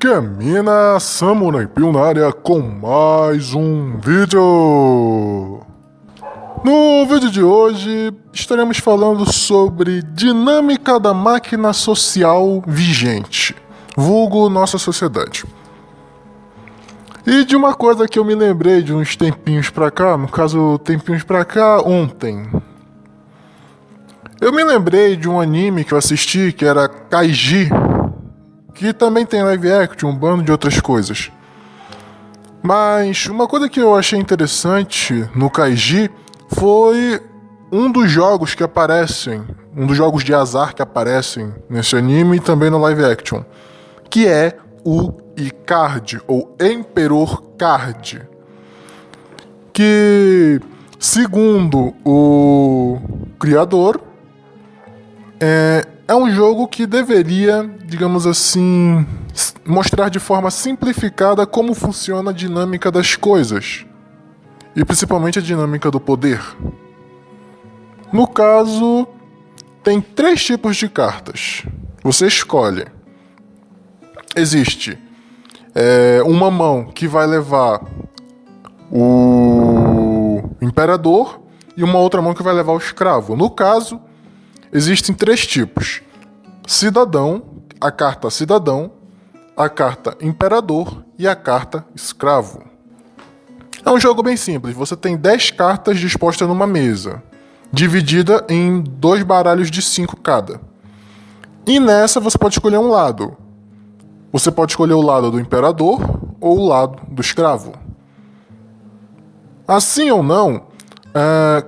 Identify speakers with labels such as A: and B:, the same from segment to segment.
A: que é mina, Samurai Pio na área com mais um vídeo. No vídeo de hoje estaremos falando sobre dinâmica da máquina social vigente, vulgo nossa sociedade. E de uma coisa que eu me lembrei de uns tempinhos pra cá, no caso tempinhos pra cá, ontem. Eu me lembrei de um anime que eu assisti que era Kaiji, que também tem live action, um bando de outras coisas. Mas uma coisa que eu achei interessante no Kaiji foi um dos jogos que aparecem, um dos jogos de azar que aparecem nesse anime e também no live action, que é o Icard, ou Emperor Card, que, segundo o criador, é um jogo que deveria, digamos assim, mostrar de forma simplificada como funciona a dinâmica das coisas, e principalmente a dinâmica do poder. No caso, tem 3 tipos de cartas. Você escolhe. Existe uma mão que vai levar o imperador e uma outra mão que vai levar o escravo. No caso, existem 3 tipos: cidadão, a carta cidadão, a carta imperador e a carta escravo. É um jogo bem simples. Você tem 10 cartas dispostas numa mesa, dividida em 2 baralhos de 5 cada. E nessa você pode escolher um lado. Você pode escolher o lado do imperador ou o lado do escravo. Assim ou não,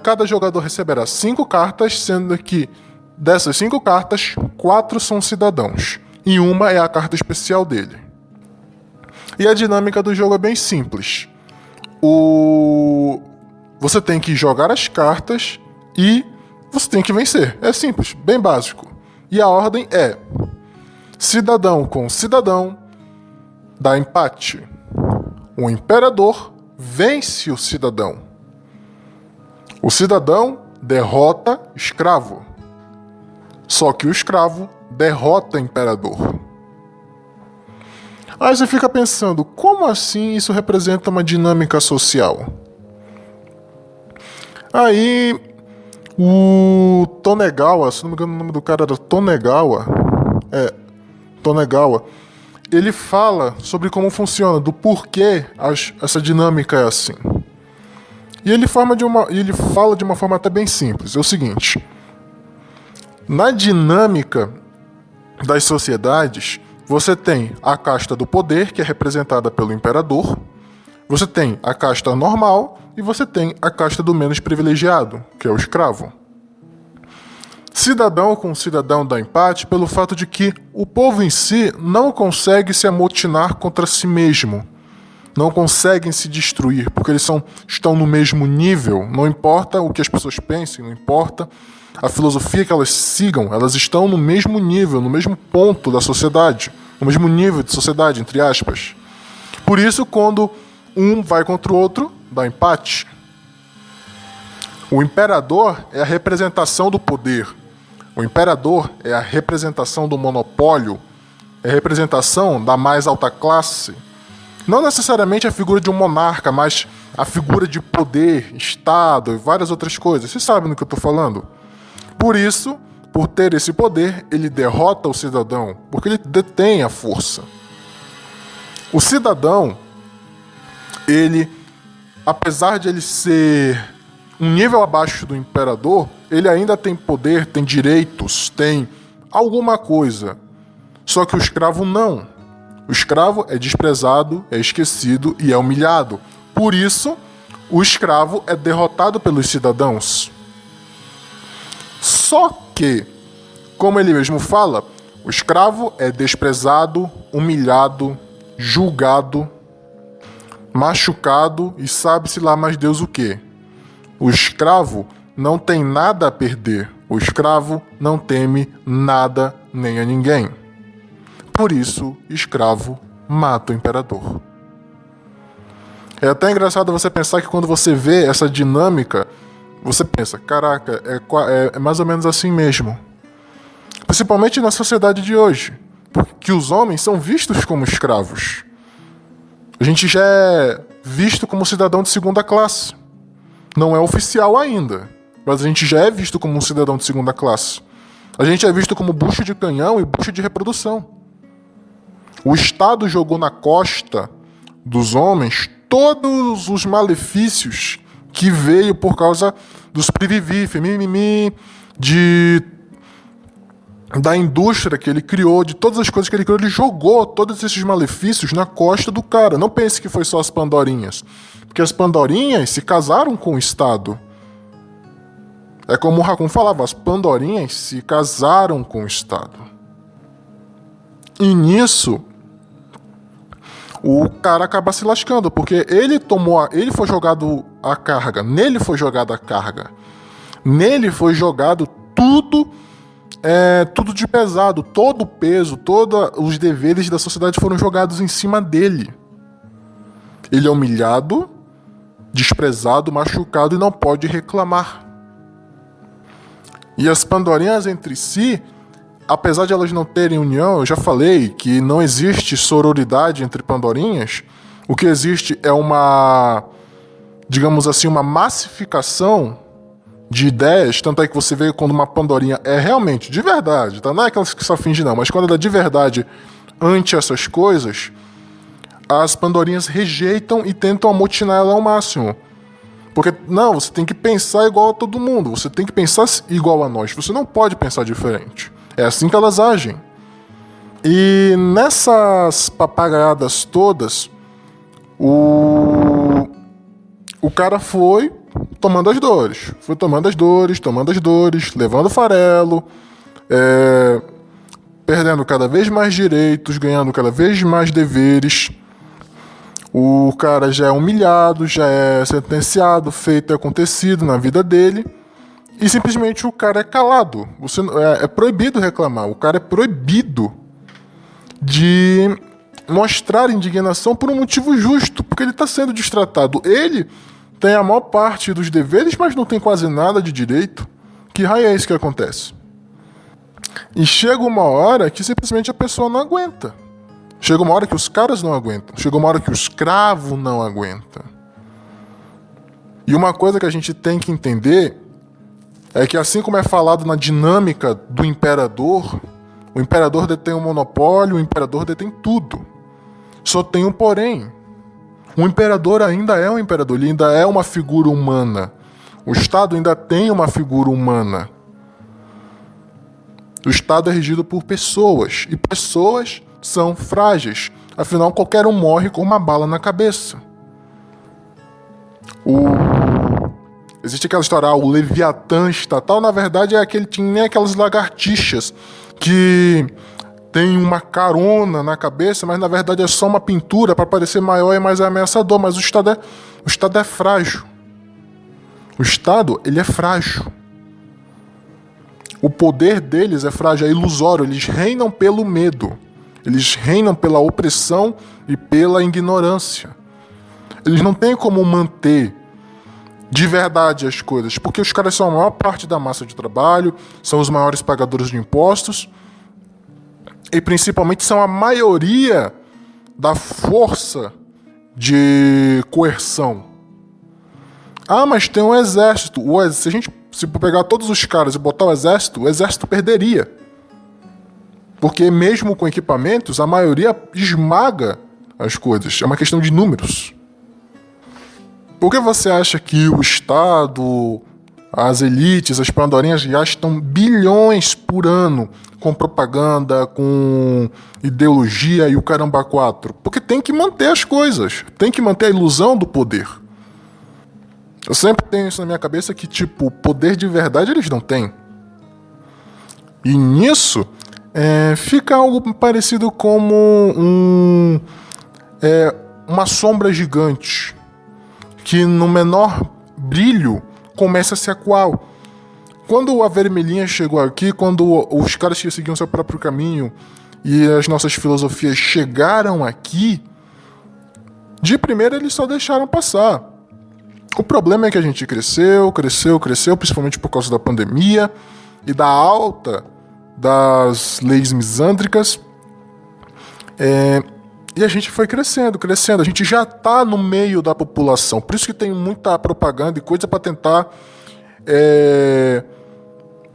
A: cada jogador receberá 5 cartas, sendo que dessas 5 cartas, 4 são cidadãos e uma é a carta especial dele. E a dinâmica do jogo é bem simples. Você tem que jogar as cartas e você tem que vencer. É simples, bem básico. E a ordem é: cidadão com cidadão dá empate. O imperador vence o cidadão. O cidadão derrota escravo. Só que o escravo derrota o imperador. Aí você fica pensando, como assim isso representa uma dinâmica social? Aí o Tonegawa, se não me engano o nome do cara era Tonegawa, ele fala sobre como funciona, do porquê essa dinâmica é assim. E ele fala de uma forma até bem simples. É o seguinte: na dinâmica das sociedades, você tem a casta do poder, que é representada pelo imperador, você tem a casta normal e você tem a casta do menos privilegiado, que é o escravo. Cidadão com cidadão dá empate pelo fato de que o povo em si não consegue se amotinar contra si mesmo. Não conseguem se destruir, porque eles estão no mesmo nível. Não importa o que as pessoas pensem, não importa a filosofia que elas sigam, elas estão no mesmo nível, no mesmo ponto da sociedade, no mesmo nível de sociedade, entre aspas. Por isso, quando um vai contra o outro, dá empate. O imperador é a representação do poder. O imperador é a representação do monopólio, é a representação da mais alta classe. Não necessariamente a figura de um monarca, mas a figura de poder, Estado e várias outras coisas. Vocês sabem do que eu estou falando? Por isso, por ter esse poder, ele derrota o cidadão, porque ele detém a força. O cidadão, ele, apesar de ele ser um nível abaixo do imperador, ele ainda tem poder, tem direitos, tem alguma coisa. Só que o escravo não. O escravo é desprezado, é esquecido e é humilhado. Por isso, o escravo é derrotado pelos cidadãos. Só que, como ele mesmo fala, o escravo é desprezado, humilhado, julgado, machucado e sabe-se lá mais Deus o quê. O escravo não tem nada a perder. O escravo não teme nada nem a ninguém. Por isso, escravo mata o imperador. É até engraçado você pensar que quando você vê essa dinâmica, você pensa, caraca, é mais ou menos assim mesmo. Principalmente na sociedade de hoje. porque os homens são vistos como escravos. A gente já é visto como cidadão de segunda classe. Não é oficial ainda, mas a gente já é visto como um cidadão de segunda classe. A gente é visto como bucho de canhão e bucho de reprodução. O Estado jogou na costa dos homens todos os malefícios que veio por causa dos privivif, mimimi, da indústria que ele criou, de todas as coisas que ele criou. Ele jogou todos esses malefícios na costa do cara. Não pense que foi só as Pandorinhas, porque as Pandorinhas se casaram com o Estado. É como o Raccoon falava, as Pandorinhas se casaram com o Estado. E nisso, o cara acaba se lascando, porque ele foi jogado a carga, nele foi jogada a carga. Nele foi jogado tudo de pesado, todo o peso, todos os deveres da sociedade foram jogados em cima dele. Ele é humilhado, desprezado, machucado e não pode reclamar. E as Pandorinhas entre si, apesar de elas não terem união, eu já falei que não existe sororidade entre Pandorinhas. O que existe é uma, digamos assim, uma massificação de ideias. Tanto é que você vê quando uma Pandorinha é realmente, de verdade, tá? Não é aquelas que só fingem não, mas quando ela é de verdade ante essas coisas, as Pandorinhas rejeitam e tentam amotinar ela ao máximo. Porque, não, você tem que pensar igual a todo mundo, você tem que pensar igual a nós, você não pode pensar diferente. É assim que elas agem. E nessas papagaiadas todas, o cara foi tomando as dores, levando farelo, perdendo cada vez mais direitos, ganhando cada vez mais deveres. O cara já é humilhado, já é sentenciado, feito e acontecido na vida dele. E simplesmente o cara é calado. É proibido reclamar. O cara é proibido de mostrar indignação por um motivo justo, porque ele está sendo destratado. Ele tem a maior parte dos deveres, mas não tem quase nada de direito. Que raio é isso que acontece? E chega uma hora que simplesmente a pessoa não aguenta. Chega uma hora que os caras não aguentam. Chega uma hora que o escravo não aguenta. E uma coisa que a gente tem que entender é que, assim como é falado na dinâmica do imperador, o imperador detém um monopólio, o imperador detém tudo. Só tem um porém. O imperador ainda é um imperador, ele ainda é uma figura humana. O Estado ainda tem uma figura humana. O Estado é regido por pessoas, e pessoas são frágeis. Afinal, qualquer um morre com uma bala na cabeça. Existe aquela história, o Leviatã estatal, na verdade, tinha nem aquelas lagartixas que tem uma carona na cabeça, mas na verdade é só uma pintura para parecer maior e mais ameaçador. Mas o Estado é frágil. O Estado, ele é frágil. O poder deles é frágil, é ilusório. Eles reinam pelo medo. Eles reinam pela opressão e pela ignorância. Eles não têm como manter de verdade as coisas, porque os caras são a maior parte da massa de trabalho, são os maiores pagadores de impostos e principalmente são a maioria da força de coerção. Ah, mas tem um exército. Se pegar todos os caras e botar o exército perderia. Porque mesmo com equipamentos, a maioria esmaga as coisas. É uma questão de números. Por que você acha que o Estado, as elites, as Pandorinhas gastam bilhões por ano com propaganda, com ideologia e o caramba quatro? Porque tem que manter as coisas. Tem que manter a ilusão do poder. Eu sempre tenho isso na minha cabeça que, tipo, poder de verdade eles não têm. E nisso, fica algo parecido como uma sombra gigante que no menor brilho começa a se acuar. Quando a vermelhinha chegou aqui, quando os caras que seguiam seu próprio caminho e as nossas filosofias chegaram aqui, de primeira eles só deixaram passar. O problema é que a gente cresceu, principalmente por causa da pandemia e da alta das leis misândricas. E a gente foi crescendo. A gente já está no meio da população. Por isso que tem muita propaganda e coisa para tentar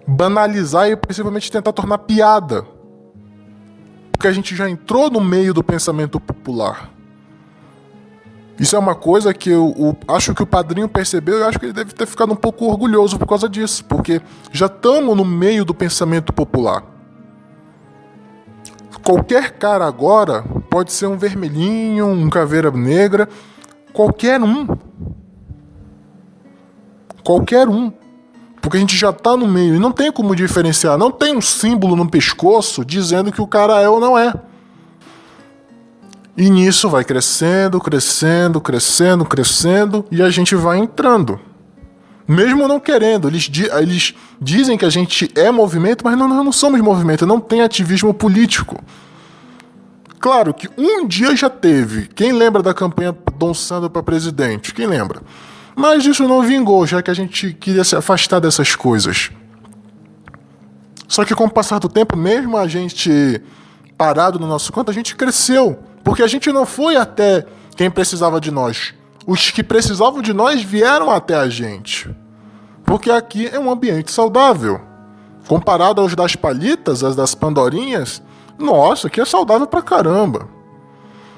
A: banalizar e principalmente tentar tornar piada. Porque a gente já entrou no meio do pensamento popular. Isso é uma coisa que eu acho que o padrinho percebeu e eu acho que ele deve ter ficado um pouco orgulhoso por causa disso. Porque já estamos no meio do pensamento popular. Qualquer cara agora pode ser um vermelhinho, um caveira negra, qualquer um. Qualquer um. Porque a gente já está no meio e não tem como diferenciar. Não tem um símbolo no pescoço dizendo que o cara é ou não é. E nisso vai crescendo e a gente vai entrando. Mesmo não querendo, eles dizem que a gente é movimento, mas nós não somos movimento, não tem ativismo político. Claro que um dia já teve. Quem lembra da campanha Dom Sandro para presidente? Quem lembra? Mas isso não vingou, já que a gente queria se afastar dessas coisas. Só que com o passar do tempo, mesmo a gente parado no nosso canto, a gente cresceu. Porque a gente não foi até quem precisava de nós. Os que precisavam de nós vieram até a gente. Porque aqui é um ambiente saudável. Comparado aos das palitas, as das pandorinhas, nossa, aqui é saudável pra caramba.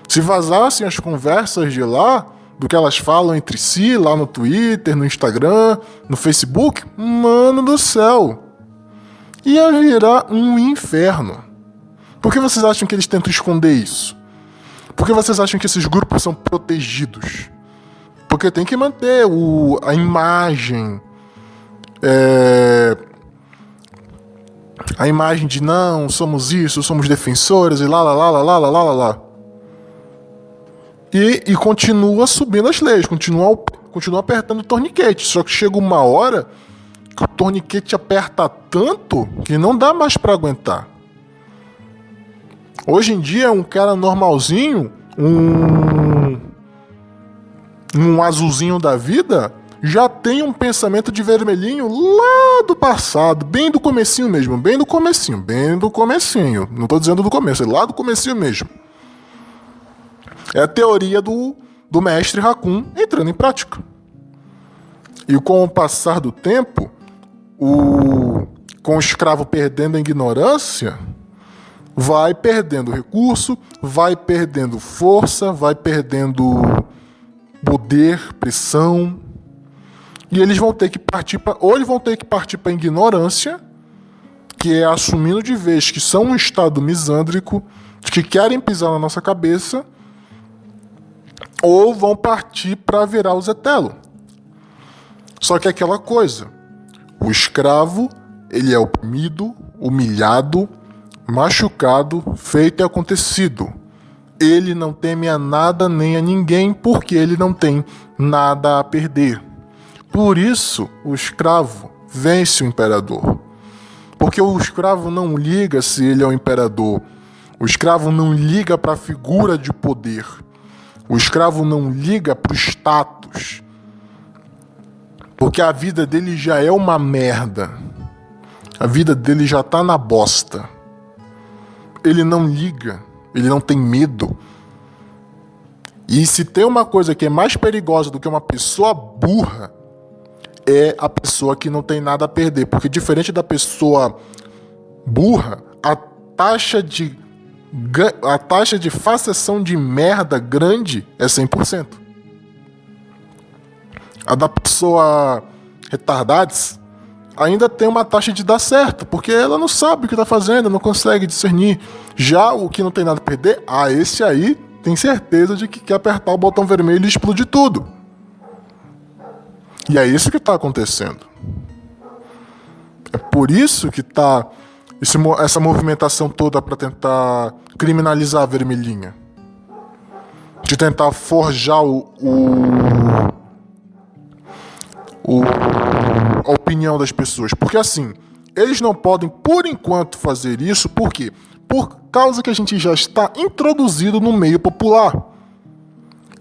A: Se vazassem as conversas de lá, do que elas falam entre si, lá no Twitter, no Instagram, no Facebook, mano do céu, ia virar um inferno. Por que vocês acham que eles tentam esconder isso? Por que vocês acham que esses grupos são protegidos? Porque tem que manter a imagem. A imagem de não, somos isso, somos defensores e lá. E continua subindo as leis, continua apertando o torniquete. Só que chega uma hora que o torniquete aperta tanto que não dá mais pra aguentar. Hoje em dia, um cara normalzinho, um azulzinho da vida, já tem um pensamento de vermelhinho lá do passado, bem do comecinho mesmo, bem do comecinho. Não tô dizendo do começo, é lá do comecinho mesmo. É a teoria do mestre Raccoon entrando em prática. E com o passar do tempo, com o escravo perdendo a ignorância, vai perdendo recurso, vai perdendo força, vai perdendo poder, pressão. E eles vão ter que partir para a ignorância, que é assumindo de vez que são um estado misândrico, que querem pisar na nossa cabeça, ou vão partir para virar o Zetelo. Só que é aquela coisa, o escravo, ele é oprimido, humilhado, machucado, feito e acontecido. Ele não teme a nada nem a ninguém, porque ele não tem nada a perder. Por isso, o escravo vence o imperador. Porque o escravo não liga se ele é o imperador. O escravo não liga para a figura de poder. O escravo não liga para o status. Porque a vida dele já é uma merda. A vida dele já tá na bosta. Ele não liga. Ele não tem medo. E se tem uma coisa que é mais perigosa do que uma pessoa burra, é a pessoa que não tem nada a perder. Porque diferente da pessoa burra, a taxa de faceção de merda grande é 100%. A da pessoa retardada ainda tem uma taxa de dar certo, porque ela não sabe o que está fazendo, não consegue discernir. Já o que não tem nada a perder, esse aí tem certeza de que quer apertar o botão vermelho e explodir tudo. E é isso que está acontecendo. É por isso que está essa movimentação toda para tentar criminalizar a vermelhinha. De tentar forjar a opinião das pessoas. Porque assim, eles não podem, por enquanto, fazer isso. Por quê? Por causa que a gente já está introduzido no meio popular.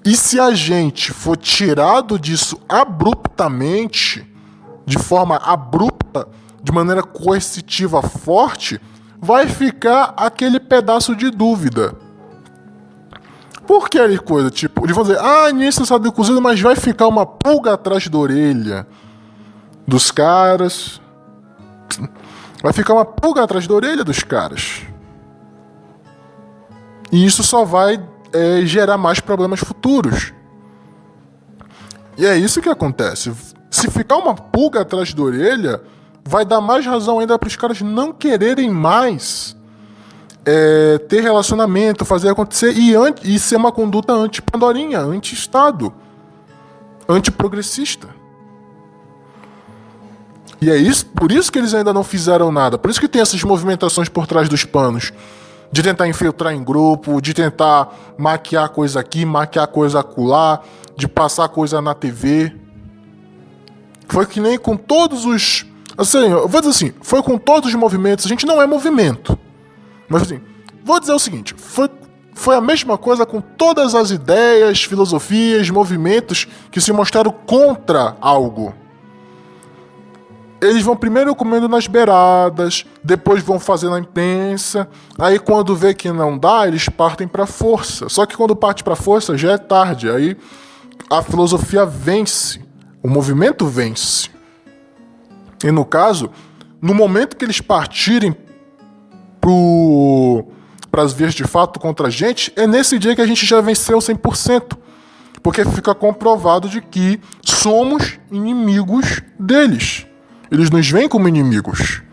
A: E se a gente for tirado disso abruptamente, de forma abrupta, de maneira coercitiva forte, vai ficar aquele pedaço de dúvida. Por que ali coisa? Tipo, eles vão dizer, nisso sabe cozido, mas vai ficar uma pulga atrás da orelha dos caras. Vai ficar uma pulga atrás da orelha dos caras. E isso só vai gerar mais problemas futuros. E é isso que acontece. Se ficar uma pulga atrás da orelha, vai dar mais razão ainda para os caras não quererem mais ter relacionamento, fazer acontecer e ser uma conduta anti-pandorinha, anti-Estado, anti-progressista. E é isso, por isso que eles ainda não fizeram nada. Por isso que tem essas movimentações por trás dos panos. De tentar infiltrar em grupo, de tentar maquiar coisa aqui, maquiar coisa acolá, de passar coisa na TV. Foi que nem com todos os... Assim, eu vou dizer assim, foi com todos os movimentos. A gente não é movimento. Mas assim, vou dizer o seguinte, foi a mesma coisa com todas as ideias, filosofias, movimentos que se mostraram contra algo. Eles vão primeiro comendo nas beiradas, depois vão fazer na imprensa, aí quando vê que não dá, eles partem para força. Só que quando parte para força já é tarde, aí a filosofia vence, o movimento vence. E no caso, no momento que eles partirem para as vias de fato contra a gente, é nesse dia que a gente já venceu 100%. Porque fica comprovado de que somos inimigos deles. Eles nos veem como inimigos.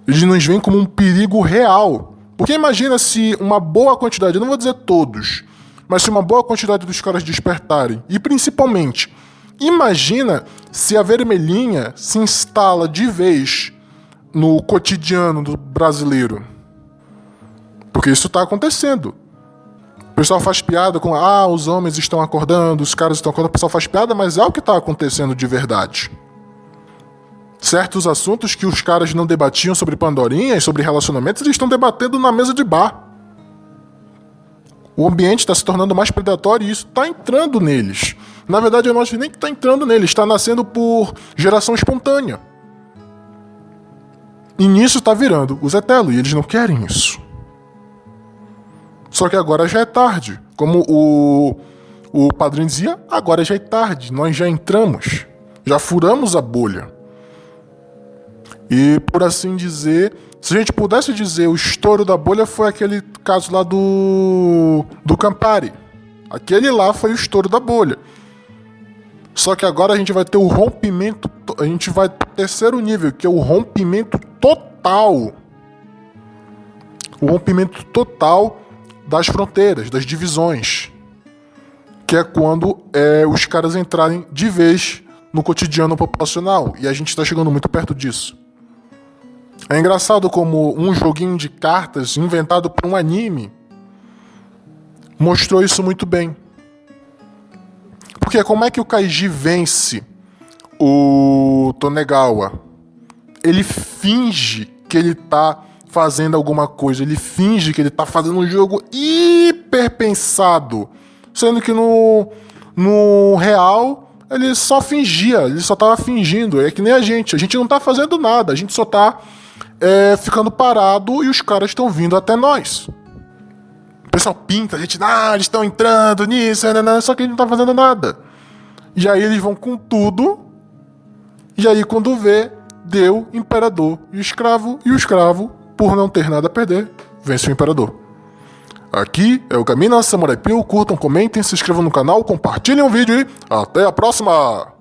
A: Eles nos veem como um perigo real. Porque imagina se uma boa quantidade, eu não vou dizer todos, mas se uma boa quantidade dos caras despertarem. E principalmente, imagina se a vermelhinha se instala de vez no cotidiano do brasileiro. Porque isso está acontecendo. O pessoal faz piada com os homens estão acordando, os caras estão acordando. O pessoal faz piada, mas é o que está acontecendo de verdade. Certos assuntos que os caras não debatiam sobre pandorinhas, sobre relacionamentos, eles estão debatendo na mesa de bar. O ambiente está se tornando mais predatório e isso está entrando neles. Na verdade, eu não acho nem que está entrando neles, está nascendo por geração espontânea. E nisso está virando o Zé Telo, e eles não querem isso. Só que agora já é tarde. Como o padrinho dizia, agora já é tarde, nós já entramos, já furamos a bolha. E por assim dizer, se a gente pudesse dizer, o estouro da bolha foi aquele caso lá do Campari. Aquele lá foi o estouro da bolha. Só que agora a gente vai ter o rompimento, a gente vai pro terceiro nível, que é o rompimento total. O rompimento total das fronteiras, das divisões. Que é quando os caras entrarem de vez no cotidiano populacional. E a gente está chegando muito perto disso. É engraçado como um joguinho de cartas inventado por um anime mostrou isso muito bem. Porque como é que o Kaiji vence o Tonegawa? Ele finge que ele tá fazendo alguma coisa, ele finge que ele tá fazendo um jogo hiper pensado, sendo que no real ele só fingia, ele só tava fingindo. É que nem a gente não tá fazendo nada, a gente só tá ficando parado e os caras estão vindo até nós. O pessoal pinta, a gente, eles estão entrando nisso, só que a gente não tá fazendo nada. E aí eles vão com tudo, e aí quando vê, deu imperador e o escravo, por não ter nada a perder, vence o imperador. Aqui é o Caminho Samurai Pio, curtam, comentem, se inscrevam no canal, compartilhem o vídeo e até a próxima!